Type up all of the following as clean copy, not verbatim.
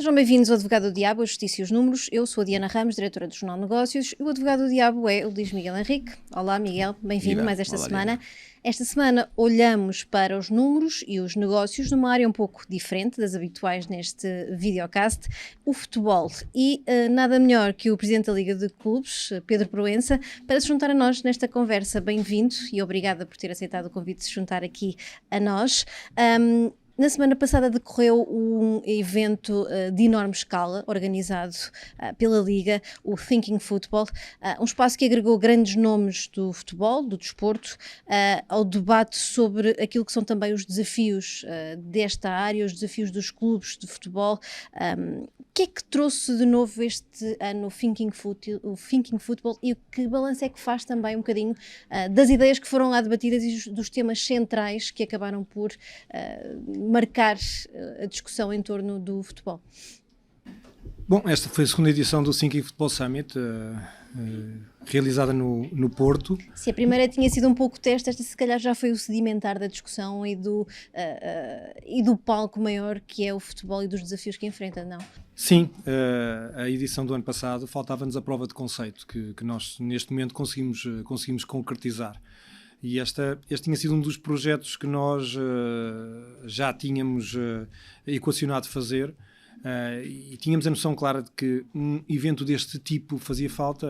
Sejam bem-vindos ao Advogado do Diabo, a Justiça e os Números. Eu sou a Diana Ramos, diretora do Jornal Negócios, e o Advogado do Diabo é o Luís Miguel Henrique. Olá, Miguel, bem-vindo mais esta semana. Diana. Esta semana olhamos para os números e os negócios numa área um pouco diferente das habituais neste videocast, o futebol. E nada melhor que o Presidente da Liga de Clubes, Pedro Proença, para se juntar a nós nesta conversa. Bem-vindo e obrigada por ter aceitado o convite de se juntar aqui a nós. Na semana passada decorreu um evento de enorme escala, organizado pela Liga, o Thinking Football, um espaço que agregou grandes nomes do futebol, do desporto, ao debate sobre aquilo que são também os desafios desta área, os desafios dos clubes de futebol. O que é que trouxe de novo este ano o Thinking Football e que balanço é que faz também um bocadinho das ideias que foram lá debatidas e dos temas centrais que acabaram por marcar a discussão em torno do futebol? Bom, esta foi a segunda edição do Thinking Football Summit, realizada no Porto. Se a primeira tinha sido um pouco teste, esta se calhar já foi o sedimentar da discussão e do palco maior que é o futebol e dos desafios que enfrenta, não? Sim, a edição do ano passado faltava-nos a prova de conceito, que nós neste momento conseguimos concretizar. E este tinha sido um dos projetos que nós já tínhamos equacionado fazer e tínhamos a noção clara de que um evento deste tipo fazia falta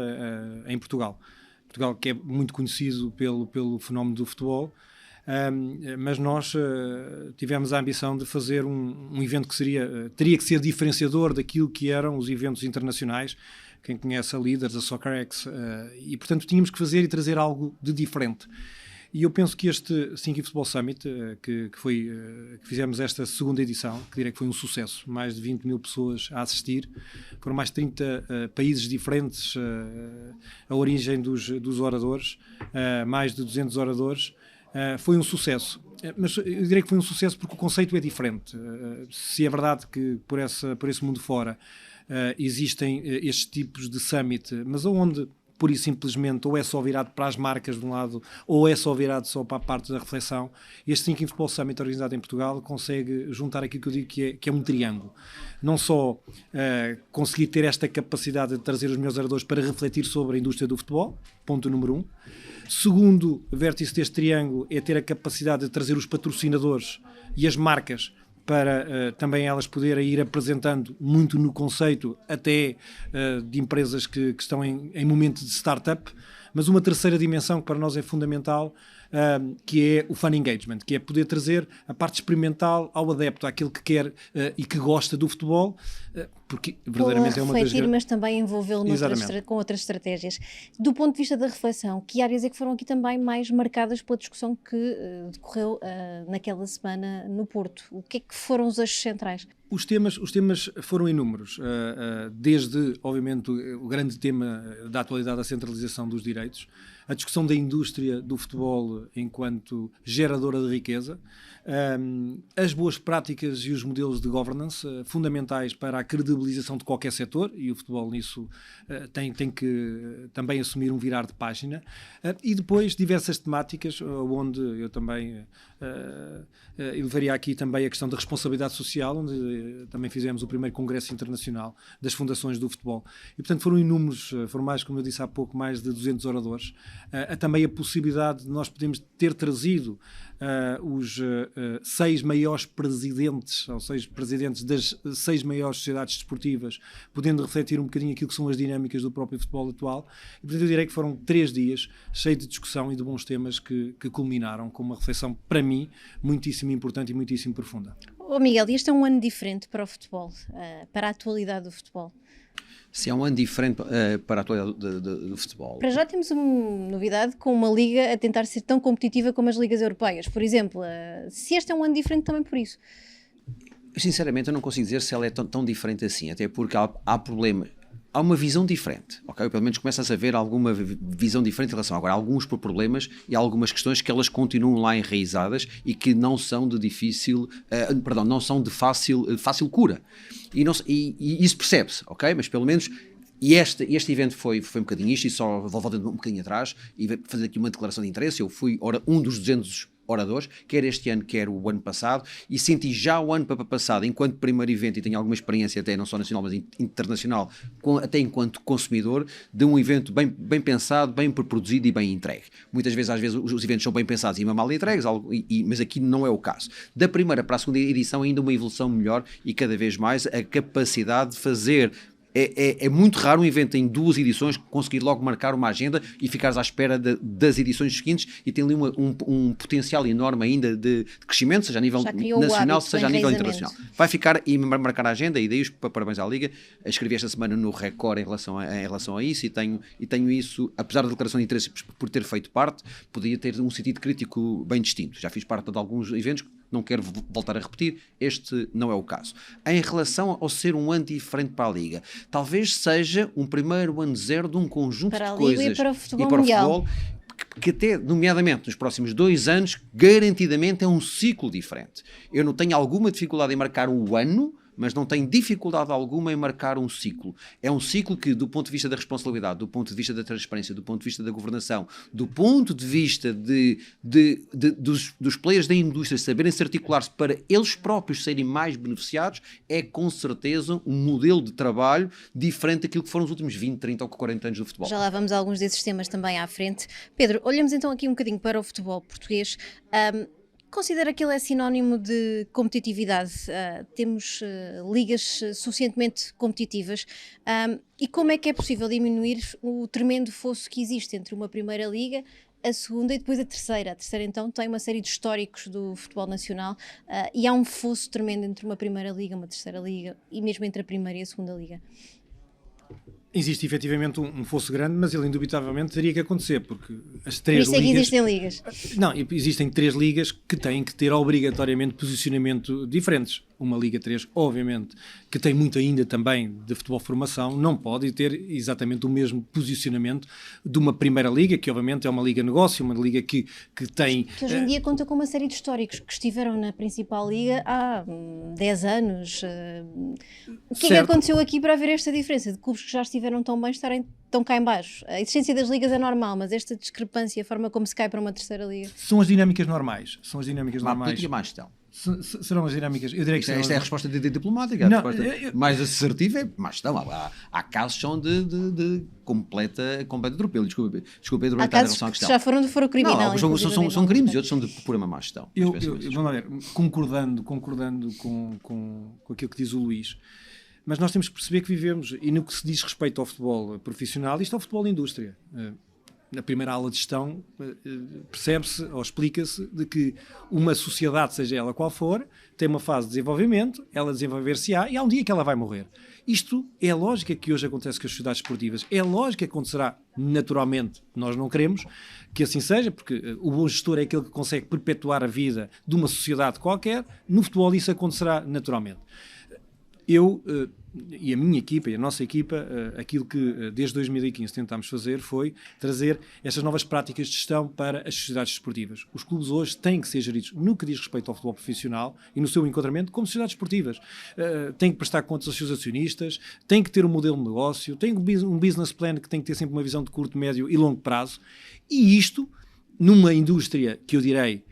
em Portugal. Portugal que é muito conhecido pelo fenómeno do futebol, mas nós tivemos a ambição de fazer um evento que teria que ser diferenciador daquilo que eram os eventos internacionais. Quem conhece a Leaders, a SoccerX, e portanto tínhamos que fazer e trazer algo de diferente. E eu penso que este Thinking Football Summit, que fizemos esta segunda edição, que direi que foi um sucesso, mais de 20 mil pessoas a assistir, foram mais de 30 países diferentes a origem dos oradores, mais de 200 oradores, foi um sucesso. Mas eu direi que foi um sucesso porque o conceito é diferente. Se é verdade que por esse mundo fora existem estes tipos de summit, mas onde pura e simplesmente ou é só virado para as marcas de um lado ou é só virado só para a parte da reflexão, este Thinking Football Summit organizado em Portugal consegue juntar aquilo que eu digo que é um triângulo. Não só conseguir ter esta capacidade de trazer os melhores oradores para refletir sobre a indústria do futebol, ponto número 1. Segundo vértice deste triângulo é ter a capacidade de trazer os patrocinadores e as marcas para também elas poderem ir apresentando muito no conceito até de empresas que estão em momento de startup, mas uma terceira dimensão que para nós é fundamental, que é o fan engagement, que é poder trazer a parte experimental ao adepto, àquele que quer e que gosta do futebol, porque verdadeiramente é uma das... refletir, mas também envolvê-lo com outras estratégias. Do ponto de vista da reflexão, que áreas é que foram aqui também mais marcadas pela discussão que decorreu naquela semana no Porto? O que é que foram os eixos centrais? Os temas foram inúmeros, desde, obviamente, o grande tema da atualidade, a centralização dos direitos, a discussão da indústria do futebol enquanto geradora de riqueza, as boas práticas e os modelos de governance fundamentais para a credibilização de qualquer setor, e o futebol nisso tem que também assumir um virar de página, e depois diversas temáticas, onde eu também levaria aqui também a questão da responsabilidade social, onde também fizemos o primeiro Congresso Internacional das Fundações do Futebol. E, portanto, foram inúmeros, foram mais, como eu disse há pouco, mais de 200 oradores. Também a possibilidade de nós podermos ter trazido os 6 maiores presidentes, ou 6 presidentes das 6 maiores sociedades desportivas, podendo refletir um bocadinho aquilo que são as dinâmicas do próprio futebol atual. E, portanto, eu direi que foram 3 dias cheios de discussão e de bons temas que culminaram com uma reflexão, para mim, muitíssimo importante e muitíssimo profunda. Miguel, este é um ano diferente para o futebol, para a atualidade do futebol. Se é um ano diferente para a atualidade do futebol. Para já temos uma novidade com uma liga a tentar ser tão competitiva como as ligas europeias. Por exemplo, se este é um ano diferente também por isso. Sinceramente, eu não consigo dizer se ela é tão diferente assim, até porque há problemas. Há uma visão diferente, ok? Pelo menos começa-se a ver alguma visão diferente em relação agora. Há alguns problemas e há algumas questões que elas continuam lá enraizadas e que não são de não são de fácil cura. E isso percebe-se, ok? Mas pelo menos este evento foi um bocadinho isto, e só voltando um bocadinho atrás e fazer aqui uma declaração de interesse. Eu fui um dos 200 oradores, quer este ano, quer o ano passado, e senti já o ano passado, enquanto primeiro evento, e tenho alguma experiência até não só nacional, mas internacional, até enquanto consumidor, de um evento bem pensado, bem produzido e bem entregue. Muitas vezes, às vezes, os eventos são bem pensados e mal entregues, mas aqui não é o caso. Da primeira para a segunda edição, ainda uma evolução melhor e cada vez mais a capacidade de fazer. É muito raro um evento em 2 edições conseguir logo marcar uma agenda e ficares à espera das edições seguintes, e tem ali um potencial enorme ainda de crescimento, seja a nível nacional, seja a nível internacional. Vai ficar e marcar a agenda, e daí os parabéns à Liga. Escrevi esta semana no Record em relação a isso, e tenho isso, apesar da declaração de interesse por ter feito parte, podia ter um sentido crítico bem distinto. Já fiz parte de alguns eventos, não quero voltar a repetir, este não é o caso. Em relação ao ser um ano diferente para a Liga, talvez seja um primeiro ano zero de um conjunto de coisas. E para o futebol que até, nomeadamente, nos próximos 2 anos, garantidamente é um ciclo diferente. Eu não tenho alguma dificuldade em marcar o ano, mas não tem dificuldade alguma em marcar um ciclo. É um ciclo que, do ponto de vista da responsabilidade, do ponto de vista da transparência, do ponto de vista da governação, do ponto de vista dos players da indústria saberem se articular-se para eles próprios serem mais beneficiados, é com certeza um modelo de trabalho diferente daquilo que foram os últimos 20, 30 ou 40 anos do futebol. Já lá vamos a alguns desses temas também à frente. Pedro, olhamos então aqui um bocadinho para o futebol português. Considera que ele é sinónimo de competitividade? Temos ligas suficientemente competitivas? E como é que é possível diminuir o tremendo fosso que existe entre uma primeira liga, a segunda e depois a terceira? A terceira, então, tem uma série de históricos do futebol nacional, e há um fosso tremendo entre uma primeira liga, uma terceira liga e mesmo entre a primeira e a segunda liga. Existe efetivamente um fosso grande, mas ele indubitavelmente teria que acontecer, porque as 3 ligas... Por isso é que existem ligas. Não, existem 3 ligas que têm que ter obrigatoriamente posicionamento diferentes. Uma Liga 3, obviamente, que tem muito ainda também de futebol formação, não pode ter exatamente o mesmo posicionamento de uma primeira liga, que obviamente é uma liga negócio, uma liga que tem... Que hoje em dia conta com uma série de históricos que estiveram na principal liga há 10 anos. O que é que aconteceu aqui para haver esta diferença de clubes que já estiveram tão bem estarem tão cá em baixo? A existência das ligas é normal, mas esta discrepância, a forma como se cai para uma terceira liga... São as dinâmicas normais. São as dinâmicas normais. Mais estão. Serão as dinâmicas. Eu diria que esta é a resposta diplomática. Não, a resposta mais assertiva é mais estão. Há casos são de completa atropelo. Desculpa, Pedro, há casos relação à questão. Já foram de foro criminal. Não, são crimes, e outros são de pura má gestão. Vamos lá ver, concordando com aquilo que diz o Luís, mas nós temos que perceber que vivemos, e no que se diz respeito ao futebol profissional, isto é o futebol de indústria. Na primeira aula de gestão percebe-se ou explica-se de que uma sociedade, seja ela qual for, tem uma fase de desenvolvimento, ela desenvolver-se-á e há um dia que ela vai morrer. Isto é a lógica que hoje acontece com as sociedades esportivas. É a lógica que acontecerá naturalmente. Nós não queremos que assim seja, porque o bom gestor é aquele que consegue perpetuar a vida de uma sociedade qualquer. No futebol isso acontecerá naturalmente. Eu e a minha equipa e a nossa equipa, aquilo que desde 2015 tentámos fazer foi trazer estas novas práticas de gestão para as sociedades desportivas. Os clubes hoje têm que ser geridos no que diz respeito ao futebol profissional e no seu enquadramento como sociedades desportivas. Têm que prestar contas aos seus acionistas, têm que ter um modelo de negócio, têm um business plan que tem que ter sempre uma visão de curto, médio e longo prazo. E isto, numa indústria que eu direi,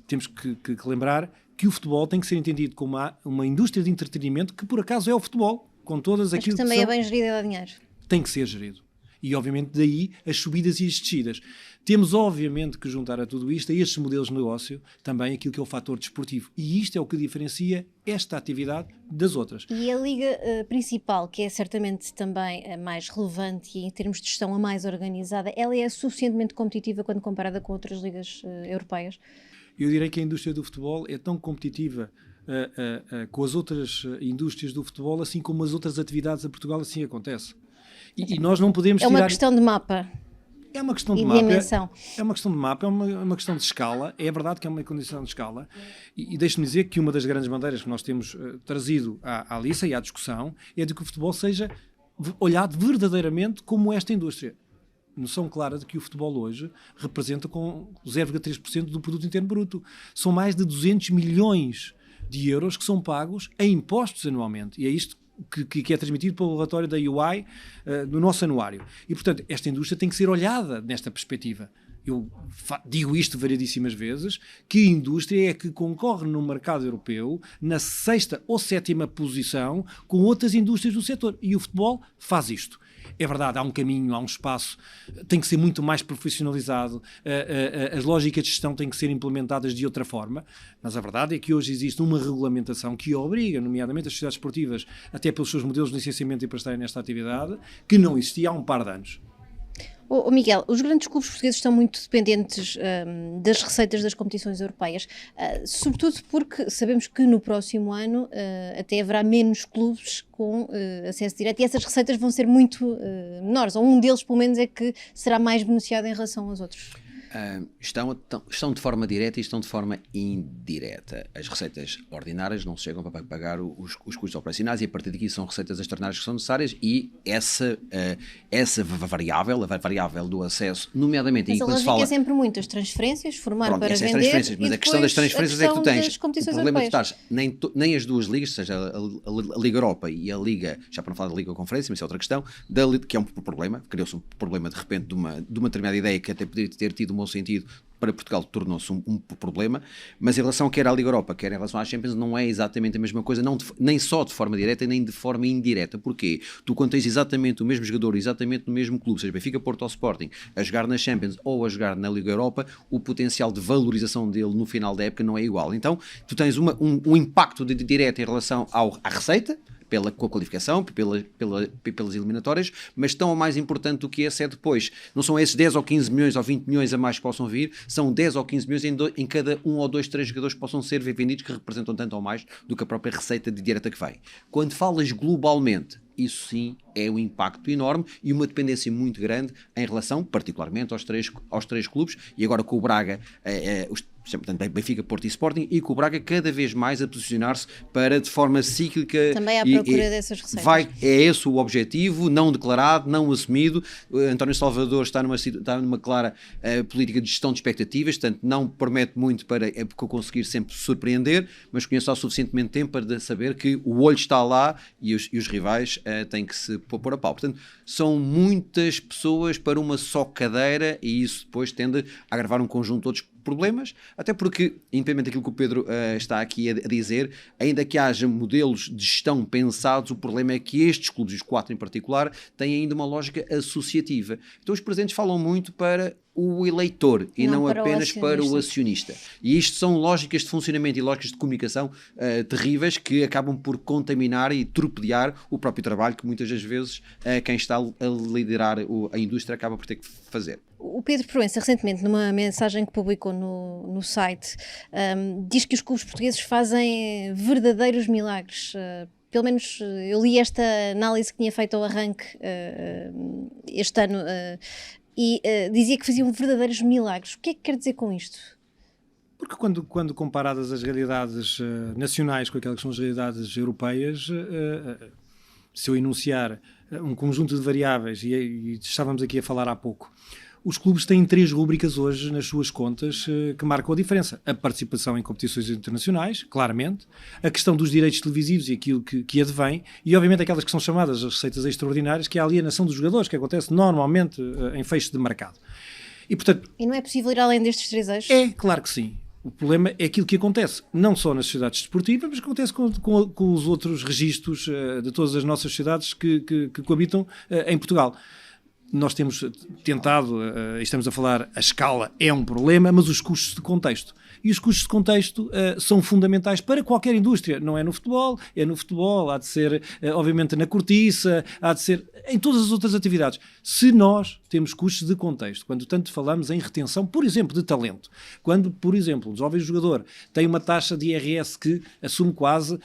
temos que lembrar que o futebol tem que ser entendido como uma indústria de entretenimento que por acaso é o futebol, com todas aquilo que também é bem gerido e dá dinheiro. Tem que ser gerido. E obviamente daí as subidas e as descidas. Temos obviamente que juntar a tudo isto, a estes modelos de negócio, também aquilo que é o fator desportivo. E isto é o que diferencia esta atividade das outras. E a liga principal, que é certamente também a mais relevante e em termos de gestão a mais organizada, ela é suficientemente competitiva quando comparada com outras ligas europeias? Eu direi que a indústria do futebol é tão competitiva com as outras indústrias do futebol, assim como as outras atividades a Portugal, assim acontece. E nós não podemos tirar... É uma questão de mapa. É uma questão de mapa. É uma questão de mapa, é uma questão de escala. É verdade que é uma condição de escala. E deixe-me dizer que uma das grandes bandeiras que nós temos trazido à lista e à discussão é de que o futebol seja olhado verdadeiramente como esta indústria. Noção clara de que o futebol hoje representa com 0,3% do produto interno bruto. São mais de 200 milhões de euros que são pagos em impostos anualmente. E é isto que é transmitido pelo relatório da UI no nosso anuário. E, portanto, esta indústria tem que ser olhada nesta perspectiva. eu digo isto variedíssimas vezes, que a indústria é que concorre no mercado europeu na 6ª ou 7ª posição com outras indústrias do setor. E o futebol faz isto. É verdade, há um caminho, há um espaço, tem que ser muito mais profissionalizado, as lógicas de gestão têm que ser implementadas de outra forma, mas a verdade é que hoje existe uma regulamentação que obriga, nomeadamente as sociedades esportivas, até pelos seus modelos de licenciamento e para estarem nesta atividade, que não existia há um par de anos. Miguel, os grandes clubes portugueses estão muito dependentes das receitas das competições europeias, sobretudo porque sabemos que no próximo ano até haverá menos clubes com acesso direto e essas receitas vão ser muito menores, ou um deles pelo menos é que será mais beneficiado em relação aos outros. Estão de forma direta e estão de forma indireta. As receitas ordinárias não chegam para pagar os custos operacionais e a partir daqui são receitas extraordinárias que são necessárias e essa variável, a variável do acesso, nomeadamente... Mas a lógica é sempre muitas transferências, formar para vender transferências, mas a questão das transferências é que tu tens. O problema é que tu estás, nem as duas ligas, seja a Liga Europa e a Liga, já para não falar da Liga Conferência, mas é outra questão, que é um problema, criou-se um problema de repente de uma determinada ideia que até poderia ter tido um bom sentido, para Portugal tornou-se um problema, mas em relação quer à Liga Europa, quer em relação à Champions, não é exatamente a mesma coisa, nem só de forma direta, nem de forma indireta. Porquê? Tu quando tens exatamente o mesmo jogador, exatamente no mesmo clube, seja Benfica, Porto ou Sporting, a jogar na Champions ou a jogar na Liga Europa, o potencial de valorização dele no final da época não é igual. Então, tu tens um impacto direto em relação à receita, com a qualificação, pelas eliminatórias, mas tão mais importante do que esse é depois. Não são esses 10 ou 15 milhões ou 20 milhões a mais que possam vir, são 10 ou 15 milhões em cada 1 ou 2, 3 jogadores que possam ser vendidos, que representam tanto ou mais do que a própria receita direta que vem. Quando falas globalmente, isso sim é um impacto enorme e uma dependência muito grande em relação, particularmente, aos três clubes, e agora com o Braga, portanto, Benfica, Porto e Sporting, e com o Braga cada vez mais a posicionar-se para, de forma cíclica... Também à procura dessas receitas. É esse o objetivo, não declarado, não assumido. António Salvador está numa clara política de gestão de expectativas, portanto, não promete muito para conseguir sempre surpreender, mas conheço o suficientemente tempo para saber que o olho está lá e os rivais têm que se pôr a pau. Portanto, são muitas pessoas para uma só cadeira e isso depois tende a agravar um conjunto de outros problemas, até porque, independente daquilo que o Pedro está aqui a dizer, ainda que haja modelos de gestão pensados, o problema é que estes clubes, os 4 em particular, têm ainda uma lógica associativa. Então os presentes falam muito para o eleitor e não apenas para o acionista. E isto são lógicas de funcionamento e lógicas de comunicação terríveis que acabam por contaminar e torpedear o próprio trabalho que muitas das vezes quem está a liderar a indústria acaba por ter que fazer. O Pedro Proença, recentemente, numa mensagem que publicou no site, diz que os clubes portugueses fazem verdadeiros milagres. Pelo menos eu li esta análise que tinha feito ao arranque este ano e dizia que faziam verdadeiros milagres. O que é que quer dizer com isto? Porque quando comparadas as realidades nacionais com aquelas que são as realidades europeias, se eu enunciar um conjunto de variáveis, e estávamos aqui a falar há pouco, os clubes têm 3 rúbricas hoje nas suas contas que marcam a diferença. A participação em competições internacionais, claramente, a questão dos direitos televisivos e aquilo que advém, e obviamente aquelas que são chamadas as receitas extraordinárias, que é a alienação dos jogadores, que acontece normalmente em fecho de mercado. E, portanto, e não é possível ir além destes 3 eixos? É, claro que sim. O problema é aquilo que acontece, não só nas sociedades desportivas, mas que acontece com os outros registros de todas as nossas sociedades que coabitam em Portugal. Nós temos tentado, estamos a falar, a escala é um problema, mas os custos de contexto. E os custos de contexto são fundamentais para qualquer indústria. Não é no futebol, há de ser, obviamente, na cortiça, há de ser em todas as outras atividades. Se nós temos custos de contexto, quando tanto falamos em retenção, por exemplo, de talento, quando, por exemplo, um jovem jogador tem uma taxa de IRS que assume quase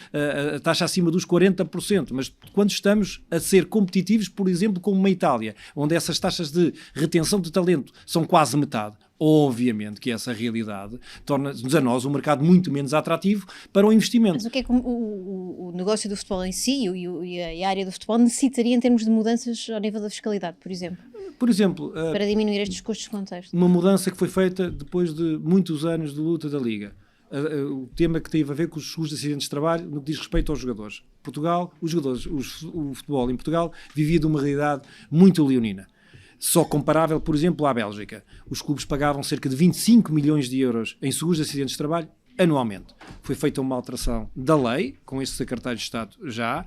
a taxa acima dos 40%, mas quando estamos a ser competitivos, por exemplo, como uma Itália, onde essas taxas de retenção de talento são quase metade, obviamente que essa realidade torna-nos a nós um mercado muito menos atrativo para o investimento. Mas o que é que o negócio do futebol em si e a área do futebol necessitaria em termos de mudanças ao nível da fiscalidade, por exemplo? Por exemplo, para diminuir estes custos de contexto. Uma mudança que foi feita depois de muitos anos de luta da Liga. O tema que teve a ver com os seguros de acidentes de trabalho no que diz respeito aos jogadores. Portugal, o futebol em Portugal vivia de uma realidade muito leonina. Só comparável, por exemplo, à Bélgica. Os clubes pagavam cerca de 25 milhões de euros em seguros de acidentes de trabalho anualmente. Foi feita uma alteração da lei, com este secretário de Estado já,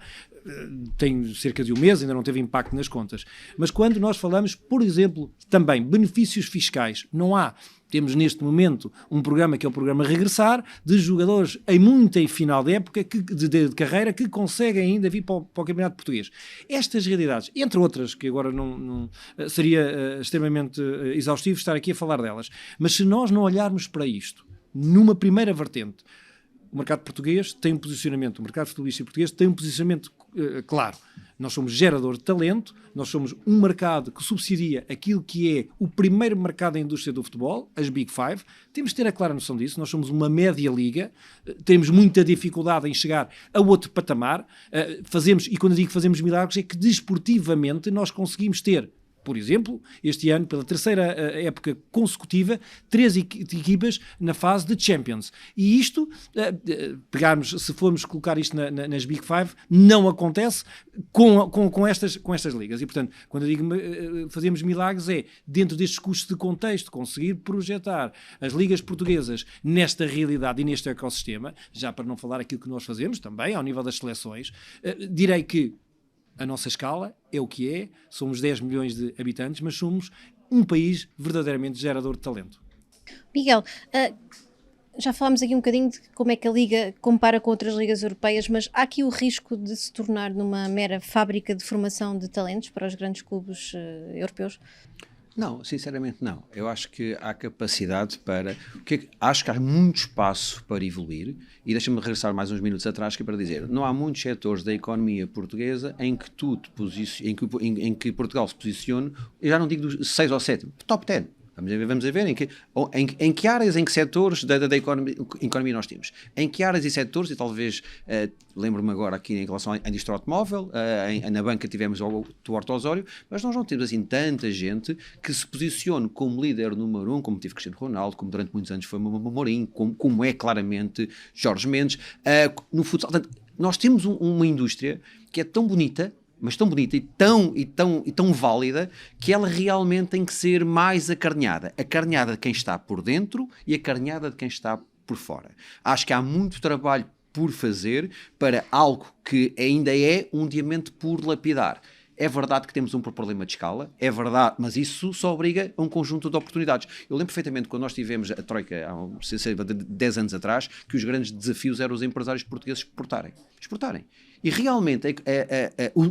tem cerca de um mês, ainda não teve impacto nas contas. Mas quando nós falamos, por exemplo, também benefícios fiscais, não há. Temos neste momento um programa que é o programa Regressar, de jogadores em final de época, de carreira, que conseguem ainda vir para o Campeonato Português. Estas realidades, entre outras, que agora não seria extremamente exaustivo estar aqui a falar delas, mas se nós não olharmos para isto, numa primeira vertente, o mercado português tem um posicionamento, o mercado futebolístico português tem um posicionamento claro. Nós somos gerador de talento, nós somos um mercado que subsidia aquilo que é o primeiro mercado da indústria do futebol, as Big Five. Temos de ter a clara noção disso. Nós somos uma média liga, temos muita dificuldade em chegar a outro patamar. E quando eu digo que fazemos milagres, é que desportivamente nós conseguimos ter, por exemplo, este ano, pela terceira época consecutiva, 3 equipas na fase de Champions. E isto, se formos colocar isto nas Big Five, não acontece com estas ligas. E, portanto, quando eu digo fazemos milagres, é, dentro destes custos de contexto, conseguir projetar as ligas portuguesas nesta realidade e neste ecossistema, já para não falar aquilo que nós fazemos também, ao nível das seleções, direi que a nossa escala é o que é, somos 10 milhões de habitantes, mas somos um país verdadeiramente gerador de talento. Miguel, já falámos aqui um bocadinho de como é que a Liga compara com outras ligas europeias, mas há aqui o risco de se tornar numa mera fábrica de formação de talentos para os grandes clubes europeus? Não, sinceramente não. Eu acho que há capacidade para... acho que há muito espaço para evoluir, e deixa-me regressar mais uns minutos atrás, que é para dizer, não há muitos setores da economia portuguesa em que em que Portugal se posicione, eu já não digo dos 6 ou 7, top 10. Vamos a ver em que áreas, em que setores da economia nós temos. Em que áreas e setores, e talvez, lembro-me agora aqui em relação à indústria automóvel, na banca tivemos o Duarte Osório, mas nós não temos assim tanta gente que se posicione como líder número 1, como teve Cristiano Ronaldo, como durante muitos anos foi Mourinho, como é claramente Jorge Mendes. No futsal, portanto, nós temos uma indústria que é tão bonita, mas tão bonita e tão válida, que ela realmente tem que ser mais acarinhada. Acarinhada de quem está por dentro e acarinhada de quem está por fora. Acho que há muito trabalho por fazer para algo que ainda é um diamante por lapidar. É verdade que temos um problema de escala, é verdade, mas isso só obriga a um conjunto de oportunidades. Eu lembro perfeitamente quando nós tivemos a Troika, há 10 anos atrás, que os grandes desafios eram os empresários portugueses exportarem. E realmente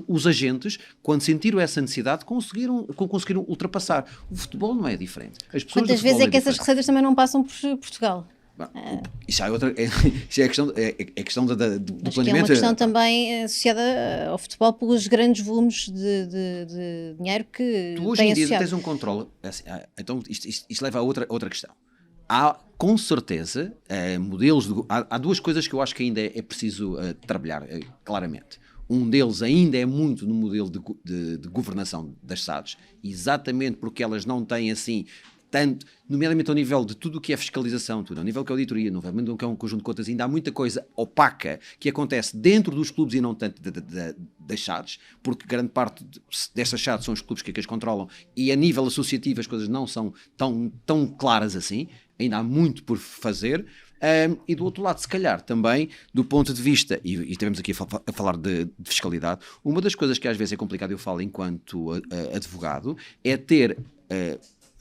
os agentes, quando sentiram essa necessidade, conseguiram ultrapassar. O futebol não é diferente. Quantas vezes é que essas receitas também não passam por Portugal? Isso é outra, isso é a questão do planeamento. Que é uma questão também associada ao futebol pelos grandes volumes de dinheiro que tu hoje em dia tens um controle. Então isto leva a outra questão. Há, com certeza, modelos há duas coisas que eu acho que ainda é preciso trabalhar claramente. Um deles ainda é muito no modelo de governação das SADs, exatamente porque elas não têm assim tanto, nomeadamente ao nível de tudo o que é fiscalização, tudo ao nível que é auditoria, nomeadamente que é um conjunto de contas, ainda há muita coisa opaca que acontece dentro dos clubes e não tanto das SADs, porque grande parte destas SADs são os clubes que as controlam, e a nível associativo as coisas não são tão claras assim, ainda há muito por fazer. E do outro lado, se calhar também do ponto de vista, e estivemos aqui a falar de fiscalidade, uma das coisas que às vezes é complicado, eu falo enquanto advogado, é ter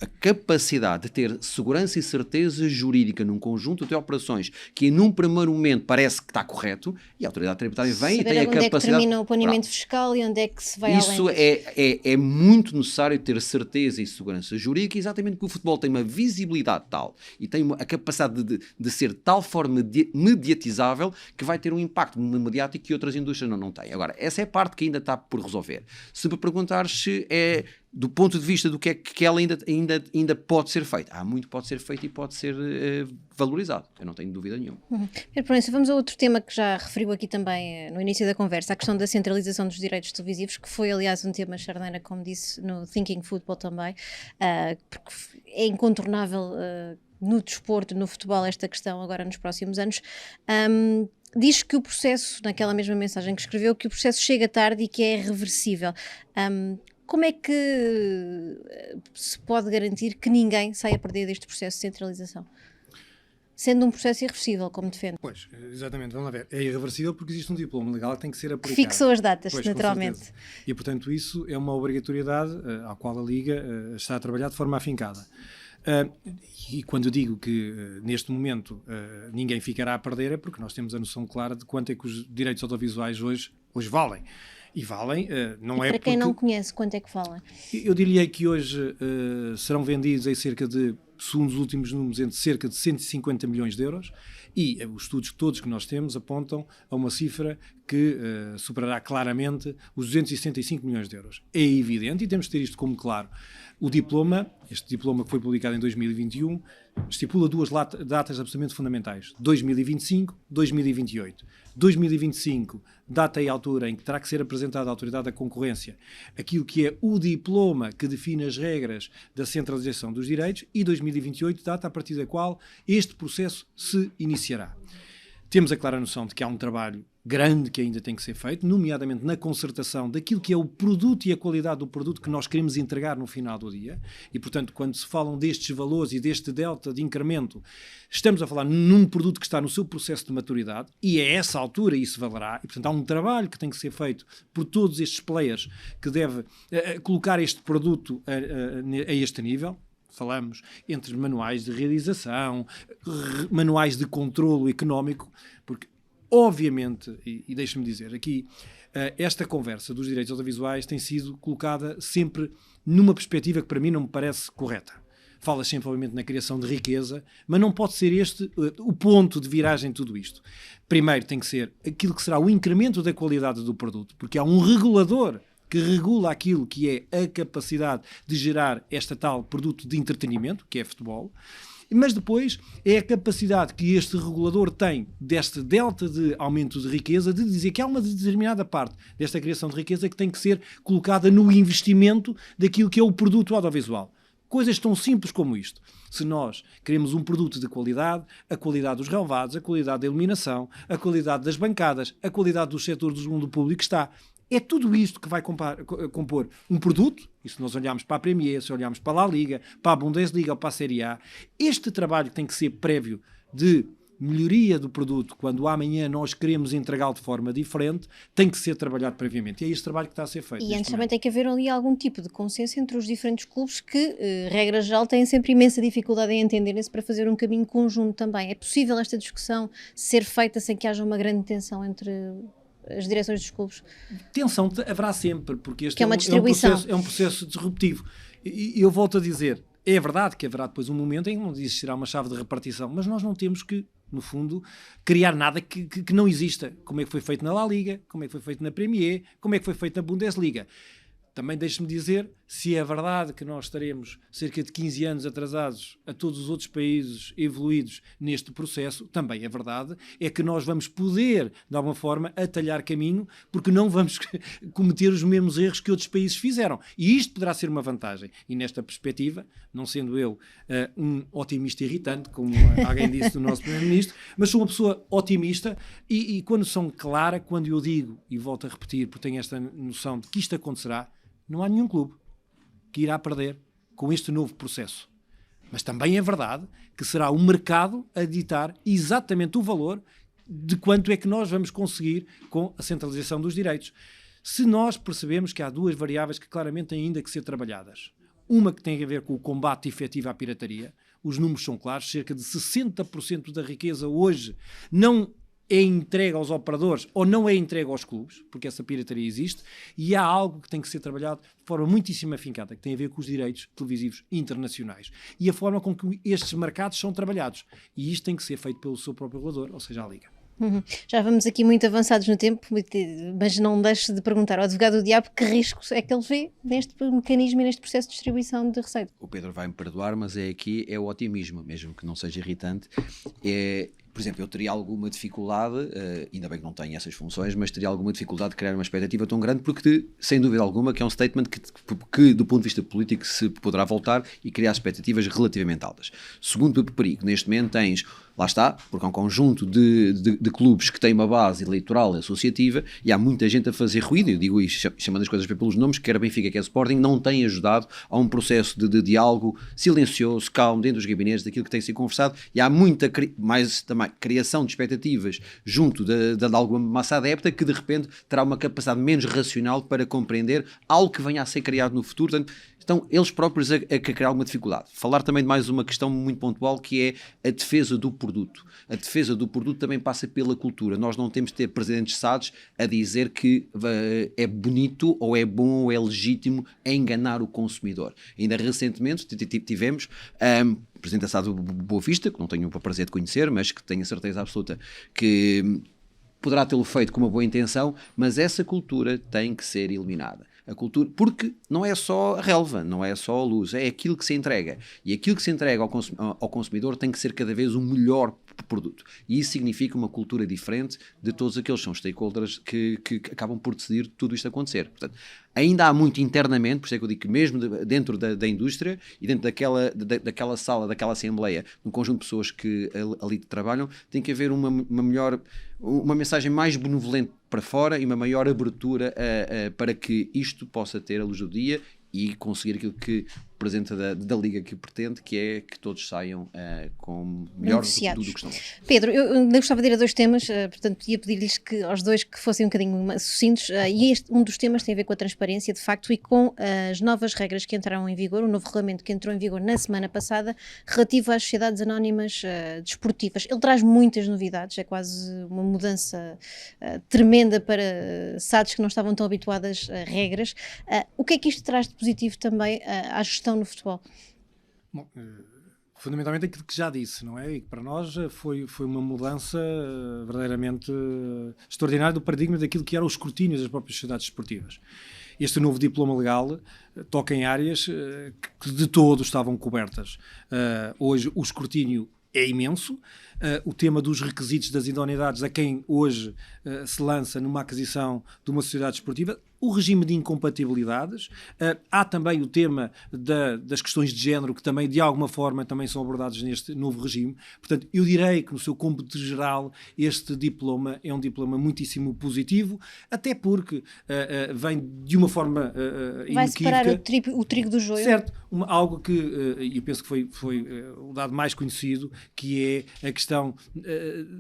a capacidade de ter segurança e certeza jurídica num conjunto de operações que num primeiro momento parece que está correto, e a autoridade tributária vem e tem a capacidade... onde é que termina o planeamento fiscal e onde é que se vai além disso. Isso é muito necessário ter certeza e segurança jurídica, exatamente porque o futebol tem uma visibilidade tal e tem a capacidade de ser de tal forma mediatizável que vai ter um impacto mediático que outras indústrias não têm. Agora, essa é a parte que ainda está por resolver. Se me perguntar se é do ponto de vista do que é que ela ainda pode ser feito. Há muito pode ser feito e pode ser valorizado. Eu não tenho dúvida nenhuma. Vamos a outro tema que já referiu aqui também no início da conversa, a questão da centralização dos direitos televisivos, que foi, aliás, um tema charneira, como disse, no Thinking Football também, porque é incontornável no desporto, no futebol, esta questão agora nos próximos anos. Diz que o processo, naquela mesma mensagem que escreveu, que o processo chega tarde e que é reversível. Como é que se pode garantir que ninguém saia a perder deste processo de centralização? Sendo um processo irreversível, como defende. Pois, exatamente, vamos lá ver. É irreversível porque existe um diploma legal que tem que ser aplicado. Fixou as datas, pois, naturalmente. E, portanto, isso é uma obrigatoriedade à qual a Liga está a trabalhar de forma afincada. E quando eu digo que neste momento ninguém ficará a perder, é porque nós temos a noção clara de quanto é que os direitos audiovisuais hoje valem. E valem, não é para quem porque... não conhece, quanto é que valem? Eu diria que hoje serão vendidos em cerca de, segundo os últimos números, entre cerca de 150 milhões de euros, e os estudos todos que nós temos apontam a uma cifra que superará claramente os 275 milhões de euros. É evidente, e temos de ter isto como claro, o diploma, este diploma que foi publicado em 2021, estipula duas datas absolutamente fundamentais, 2025, 2028. 2025, data e altura em que terá que ser apresentado à Autoridade da Concorrência aquilo que é o diploma que define as regras da centralização dos direitos, e 2028, data a partir da qual este processo se iniciará. Temos a clara noção de que há um trabalho grande que ainda tem que ser feito, nomeadamente na concertação daquilo que é o produto e a qualidade do produto que nós queremos entregar no final do dia. E, portanto, quando se falam destes valores e deste delta de incremento, estamos a falar num produto que está no seu processo de maturidade, e a essa altura isso valerá. E, portanto, há um trabalho que tem que ser feito por todos estes players que deve colocar este produto a este nível. Falamos entre manuais de realização, manuais de controlo económico, porque, obviamente, e deixe-me dizer aqui, esta conversa dos direitos audiovisuais tem sido colocada sempre numa perspectiva que para mim não me parece correta. Fala-se sempre, obviamente, na criação de riqueza, mas não pode ser este o ponto de viragem de tudo isto. Primeiro tem que ser aquilo que será o incremento da qualidade do produto, porque há um regulador que regula aquilo que é a capacidade de gerar esta tal produto de entretenimento, que é futebol, mas depois é a capacidade que este regulador tem deste delta de aumento de riqueza, de dizer que há uma determinada parte desta criação de riqueza que tem que ser colocada no investimento daquilo que é o produto audiovisual. Coisas tão simples como isto. Se nós queremos um produto de qualidade, a qualidade dos relevados, a qualidade da iluminação, a qualidade das bancadas, a qualidade do setor do mundo público está. É tudo isto que vai compor um produto, e se nós olharmos para a Premier, se olharmos para a La Liga, para a Bundesliga ou para a Série A, este trabalho tem que ser prévio de melhoria do produto, quando amanhã nós queremos entregá-lo de forma diferente, tem que ser trabalhado previamente. E é este trabalho que está a ser feito. E antes também tem que haver ali algum tipo de consenso entre os diferentes clubes que, regra geral, têm sempre imensa dificuldade em entenderem-se para fazer um caminho conjunto também. É possível esta discussão ser feita sem que haja uma grande tensão entre as direções dos clubes? Tensão haverá sempre, porque este é um processo disruptivo. E eu volto a dizer, é verdade que haverá depois um momento em que não existirá uma chave de repartição, mas nós não temos que, no fundo, criar nada que não exista. Como é que foi feito na La Liga, como é que foi feito na Premier, como é que foi feito na Bundesliga. Também deixe-me dizer, se é verdade que nós estaremos cerca de 15 anos atrasados a todos os outros países evoluídos neste processo, também é verdade, é que nós vamos poder, de alguma forma, atalhar caminho, porque não vamos cometer os mesmos erros que outros países fizeram. E isto poderá ser uma vantagem. E nesta perspectiva, não sendo eu um otimista irritante, como alguém disse do nosso Primeiro-Ministro, mas sou uma pessoa otimista e quando sou clara, quando eu digo, e volto a repetir, porque tenho esta noção de que isto acontecerá, não há nenhum clube que irá perder com este novo processo. Mas também é verdade que será o mercado a ditar exatamente o valor de quanto é que nós vamos conseguir com a centralização dos direitos. Se nós percebemos que há duas variáveis que claramente têm ainda que ser trabalhadas. Uma que tem a ver com o combate efetivo à pirataria. Os números são claros, cerca de 60% da riqueza hoje não é entregue aos operadores ou não é entregue aos clubes, porque essa pirataria existe, e há algo que tem que ser trabalhado de forma muitíssimo afincada, que tem a ver com os direitos televisivos internacionais e a forma com que estes mercados são trabalhados. E isto tem que ser feito pelo seu próprio regulador, ou seja, a Liga. Já vamos aqui muito avançados no tempo, mas não deixe de perguntar ao advogado do diabo que riscos é que ele vê neste mecanismo e neste processo de distribuição de receita. O Pedro vai-me perdoar, mas aqui é o otimismo, mesmo que não seja irritante. por exemplo, eu teria alguma dificuldade, ainda bem que não tenho essas funções, mas teria alguma dificuldade de criar uma expectativa tão grande, porque, sem dúvida alguma, que é um statement que do ponto de vista político, se poderá voltar e criar expectativas relativamente altas. Segundo perigo, neste momento tens, lá está, porque é um conjunto de clubes que têm uma base eleitoral e associativa, e há muita gente a fazer ruído, eu digo isto chamando as coisas pelos nomes, quer Benfica, quer Sporting, não tem ajudado a um processo de diálogo silencioso, calmo, dentro dos gabinetes, daquilo que tem sido conversado, e há muita, mais também, criação de expectativas junto de alguma massa adepta que de repente terá uma capacidade menos racional para compreender algo que venha a ser criado no futuro. Portanto, estão eles próprios a criar alguma dificuldade. Falar também de mais uma questão muito pontual, que é a defesa do produto. A defesa do produto também passa pela cultura. Nós não temos de ter presidentes SADs a dizer que é bonito, ou é bom, ou é legítimo enganar o consumidor. Ainda recentemente tivemos o presidente da SAD do Boa Vista, que não tenho o prazer de conhecer, mas que tenho a certeza absoluta que poderá tê-lo feito com uma boa intenção, mas essa cultura tem que ser eliminada. A cultura, porque não é só a relva, não é só a luz, é aquilo que se entrega. E aquilo que se entrega ao consumidor tem que ser cada vez um melhor produto. E isso significa uma cultura diferente de todos aqueles que são stakeholders que acabam por decidir tudo isto acontecer. Portanto, ainda há muito internamente, por isso é que eu digo que mesmo dentro da indústria e dentro daquela sala, daquela assembleia, um conjunto de pessoas que ali trabalham, tem que haver uma mensagem mais benevolente para fora e uma maior abertura para que isto possa ter a luz do dia e conseguir aquilo que o Presidente da Liga que pretende, que é que todos saiam com melhor do que estão. Pedro, eu ainda gostava de ir a dois temas, portanto ia pedir-lhes aos dois que fossem um bocadinho sucintos, e um dos temas tem a ver com a transparência, de facto, e com as novas regras que entraram em vigor, o novo regulamento que entrou em vigor na semana passada, relativo às sociedades anónimas desportivas. Ele traz muitas novidades, é quase uma mudança tremenda para SADs que não estavam tão habituadas a regras. O que é que isto traz de positivo também à gestão no futebol? Bom, fundamentalmente aquilo que já disse, não é? E que para nós foi uma mudança verdadeiramente extraordinária do paradigma daquilo que era o escrutínio das próprias sociedades desportivas. Este novo diploma legal toca em áreas que de todo estavam cobertas. Hoje o escrutínio é imenso. O tema dos requisitos das idoneidades a quem hoje se lança numa aquisição de uma sociedade desportiva, o regime de incompatibilidades, há também o tema das questões de género, que também de alguma forma também são abordados neste novo regime. Portanto, eu direi que no seu cômputo geral este diploma é um diploma muitíssimo positivo, até porque vem de uma forma vai separar o trigo do joio. Certo, algo que eu penso que foi o dado mais conhecido, que é a questão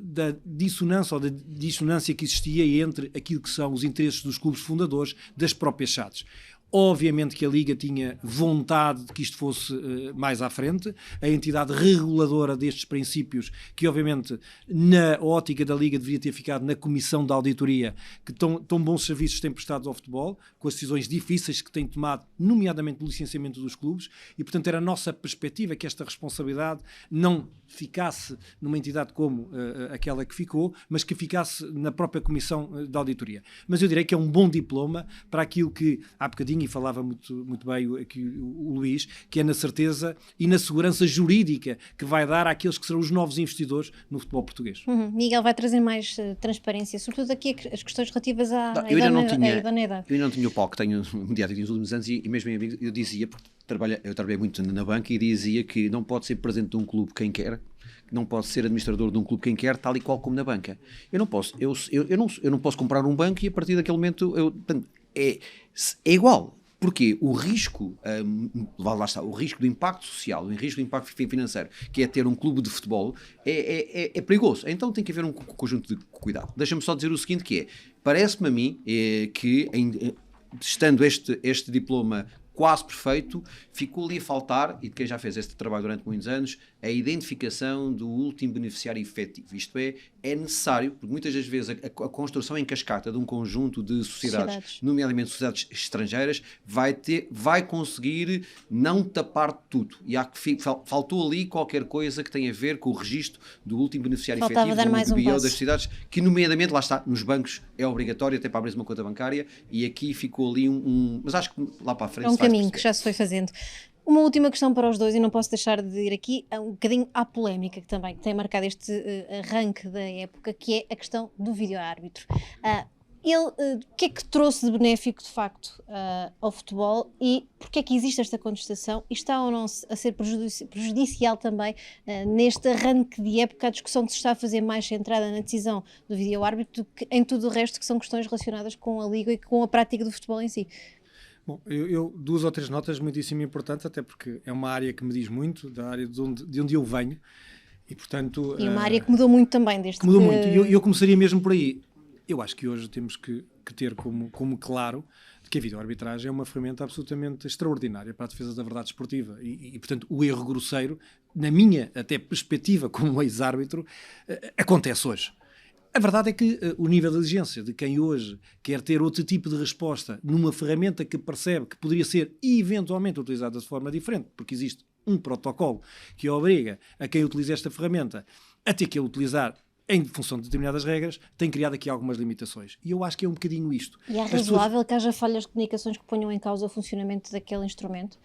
da dissonância ou da dissonância que existia entre aquilo que são os interesses dos clubes fundadores das próprias SADs. Obviamente que a Liga tinha vontade de que isto fosse mais à frente, a entidade reguladora destes princípios, que obviamente na ótica da Liga deveria ter ficado na comissão de auditoria, que tão bons serviços têm prestado ao futebol, com as decisões difíceis que têm tomado, nomeadamente no licenciamento dos clubes, e portanto era a nossa perspectiva que esta responsabilidade não ficasse numa entidade como aquela que ficou, mas que ficasse na própria comissão de auditoria. Mas eu direi que é um bom diploma para aquilo que há bocadinho, e falava muito bem aqui o Luís, que é na certeza e na segurança jurídica que vai dar àqueles que serão os novos investidores no futebol português. Miguel vai trazer mais transparência, sobretudo aqui as questões relativas à idoneidade. Eu ainda não tinha o palco que tenho mediático nos últimos anos e mesmo eu dizia, porque eu trabalhei muito na banca e dizia que não pode ser presidente de um clube quem quer, não pode ser administrador de um clube quem quer, tal e qual como na banca. Eu não posso comprar um banco e a partir daquele momento é igual. Porque o risco, lá está, o risco do impacto social, o risco do impacto financeiro, que é ter um clube de futebol, é perigoso. Então tem que haver um conjunto de cuidado. Deixa-me só dizer o seguinte, que parece-me a mim que, estando este diploma quase perfeito, ficou ali a faltar, e de quem já fez este trabalho durante muitos anos, a identificação do último beneficiário efetivo. Isto é necessário, porque muitas das vezes a construção em cascata de um conjunto de sociedades, nomeadamente sociedades estrangeiras, vai conseguir não tapar tudo. E faltou ali qualquer coisa que tenha a ver com o registro do último beneficiário efetivo do BIO das sociedades, que nomeadamente, lá está, nos bancos é obrigatório até para abrir uma conta bancária, e aqui ficou ali mas acho que lá para a frente é um caminho que já se foi fazendo. Uma última questão para os dois, e não posso deixar de ir aqui um bocadinho à polémica que também tem marcado este arranque da época, que é a questão do vídeo-árbitro. O que é que trouxe de benéfico, de facto, ao futebol, e porque é que existe esta contestação, e está ou não a ser prejudicial também neste arranque de época, a discussão que se está a fazer mais centrada na decisão do vídeo-árbitro do que em tudo o resto, que são questões relacionadas com a Liga e com a prática do futebol em si? Bom, eu 2 ou 3 notas muitíssimo importantes, até porque é uma área que me diz muito, da área de onde eu venho, e portanto... E uma área que mudou muito também desde que... Mudou muito, e eu começaria mesmo por aí. Eu acho que hoje temos que ter como claro que a videoarbitragem é uma ferramenta absolutamente extraordinária para a defesa da verdade esportiva, e portanto o erro grosseiro, na minha até perspectiva como ex-árbitro, acontece hoje. A verdade é que o nível de exigência de quem hoje quer ter outro tipo de resposta numa ferramenta que percebe que poderia ser eventualmente utilizada de forma diferente, porque existe um protocolo que obriga a quem utiliza esta ferramenta a ter que a utilizar em função de determinadas regras, tem criado aqui algumas limitações. E eu acho que é um bocadinho isto. E é razoável que haja falhas de comunicações que ponham em causa o funcionamento daquele instrumento?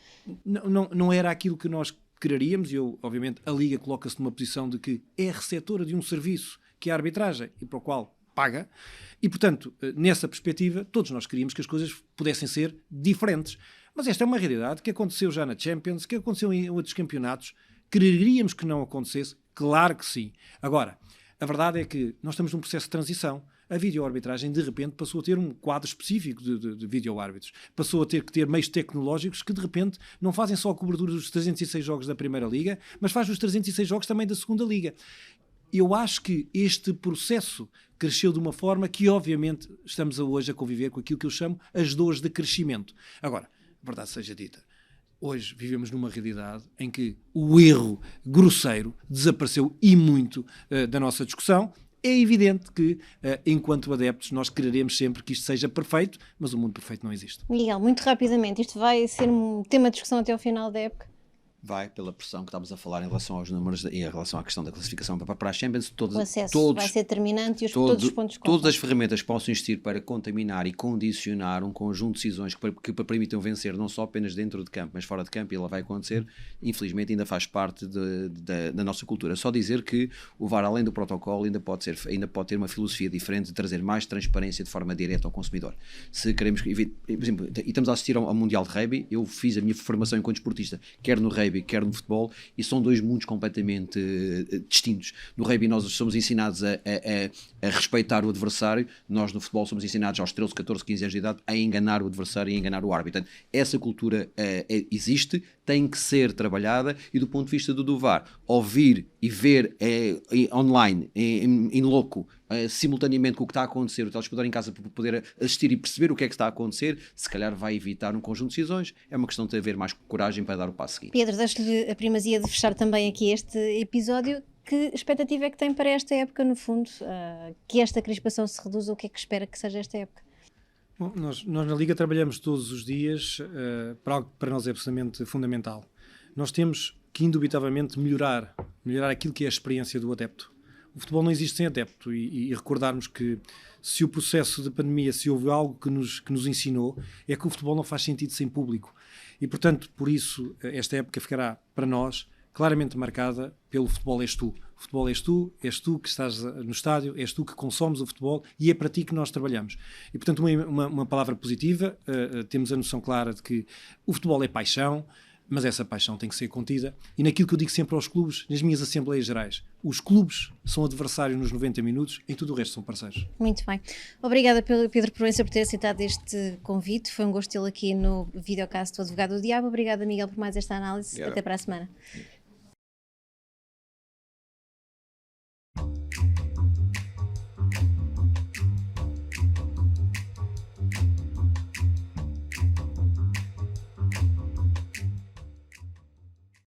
Não era aquilo que nós quereríamos, e obviamente a Liga coloca-se numa posição de que é receptora de um serviço que é a arbitragem e para o qual paga, e portanto, nessa perspectiva, todos nós queríamos que as coisas pudessem ser diferentes. Mas esta é uma realidade que aconteceu já na Champions, que aconteceu em outros campeonatos. Quereríamos que não acontecesse? Claro que sim. Agora, a verdade é que nós estamos num processo de transição. A videoarbitragem, de repente, passou a ter um quadro específico de videoárbitros. Passou a ter que ter meios tecnológicos que, de repente, não fazem só a cobertura dos 306 jogos da Primeira Liga, mas faz os 306 jogos também da Segunda Liga. Eu acho que este processo cresceu de uma forma que, obviamente, estamos hoje a conviver com aquilo que eu chamo as dores de crescimento. Agora, a verdade seja dita, hoje vivemos numa realidade em que o erro grosseiro desapareceu e muito da nossa discussão. É evidente que, enquanto adeptos, nós quereremos sempre que isto seja perfeito, mas o mundo perfeito não existe. Miguel, muito rapidamente, isto vai ser um tema de discussão até ao final da época? Vai, pela pressão que estamos a falar em relação aos números e em relação à questão da classificação para a Champions. O acesso vai ser determinante e todos os pontos contam. Todas as ferramentas que possam existir para contaminar e condicionar um conjunto de decisões que permitam vencer não só apenas dentro de campo, mas fora de campo, e ela vai acontecer, infelizmente ainda faz parte da nossa cultura. Só dizer que o VAR, além do protocolo, ainda pode ter uma filosofia diferente de trazer mais transparência de forma direta ao consumidor. Se queremos, por exemplo, e estamos a assistir ao Mundial de Rugby, eu fiz a minha formação enquanto esportista, quer no rugby, quer no futebol, e são dois mundos completamente distintos. No rugby nós somos ensinados a respeitar o adversário, nós no futebol somos ensinados aos 13, 14, 15 anos de idade a enganar o adversário e a enganar o árbitro. Portanto, essa cultura existe, tem que ser trabalhada, e do ponto de vista do VAR, ouvir e ver online, em loco, simultaneamente com o que está a acontecer, o telespectador em casa para poder assistir e perceber o que é que está a acontecer, se calhar vai evitar um conjunto de decisões. É uma questão de haver mais coragem para dar o passo seguinte. Pedro, deixo-lhe a primazia de fechar também aqui este episódio. Que expectativa é que tem para esta época, no fundo? Que esta crispação se reduza? O que é que espera que seja esta época? Bom, nós na Liga trabalhamos todos os dias para algo que para nós é absolutamente fundamental. Nós temos que, indubitavelmente, melhorar aquilo que é a experiência do adepto. O futebol não existe sem adepto, e recordarmos que, se o processo de pandemia, se houve algo que nos ensinou, é que o futebol não faz sentido sem público. E, portanto, por isso, esta época ficará, para nós, claramente marcada pelo futebol és tu. O futebol és tu que estás no estádio, és tu que consomes o futebol, e é para ti que nós trabalhamos. E, portanto, uma palavra positiva, temos a noção clara de que o futebol é paixão, mas essa paixão tem que ser contida, e naquilo que eu digo sempre aos clubes, nas minhas assembleias gerais, os clubes são adversários nos 90 minutos, em tudo o resto são parceiros. Muito bem. Obrigada, Pedro Proença, por ter aceitado este convite. Foi um gosto tê-lo aqui no videocast do Advogado do Diabo. Obrigada, Miguel, por mais esta análise. Até para a semana.